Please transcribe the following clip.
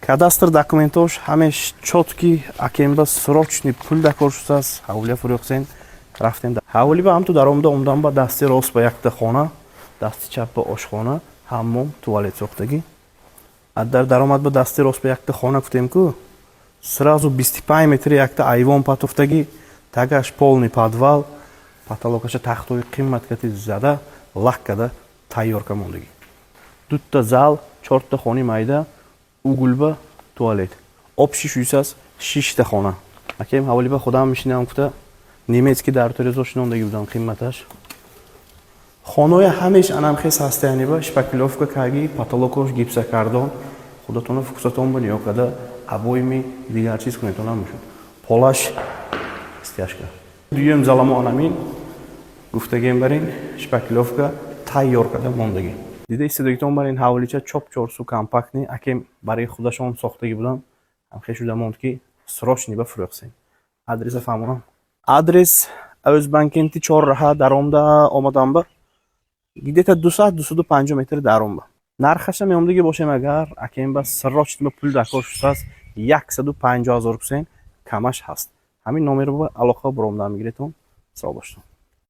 Кадастр документош ҳамеш чотки акемба срочни пул дакоршусас ҳавлия фурӯхсен рафтем ҳавли ба ҳамту даромда омдан ба дасти рост ба якта хона дасти чап ба ошхона ҳаммом туалет сохтагӣ дар даромад ба дасти рост ба якта хона гуфтем ку сразу 25 метри якта айвон патуфтагӣ тагаш полный подвал потолокаша тахтои қимматкати зада лаккада тайёрка мондагӣ дутта зал 4 хони майда угулба туалет об шиш юсас 6 хона акем ҳавли ба худам мишинам гуфта немецки дар торизо шинондагӣ будам қимматаш хоноя ҳамеш анамхес ҳастаяни ба шпаклёвка каги потолокош гипсокардон худатона фуксатон ба ниё када обойми дигар чиз кунетон намешуд полаш стяжка дуюм заламо анамин гуфтагем барин шпаклёвка тайёр када мондагӣ дида истодагитон барин ҳавлича чоп чорсу компактни акем барои худашон сохтагӣ будам ҳамхе шуда монд ки срочни ба фурӯхсен адреса фаҳмонам адрес Özbankenti чорраҳа даромда омадам ба где-то 200-250 метр даромба нархаша меомдагӣ бошем агар акем ба срочни ба пул дакор шудас 150 000 кусен камаш ҳаст ҳамин номеро ба алоқа буромда мегиритон сау бошед.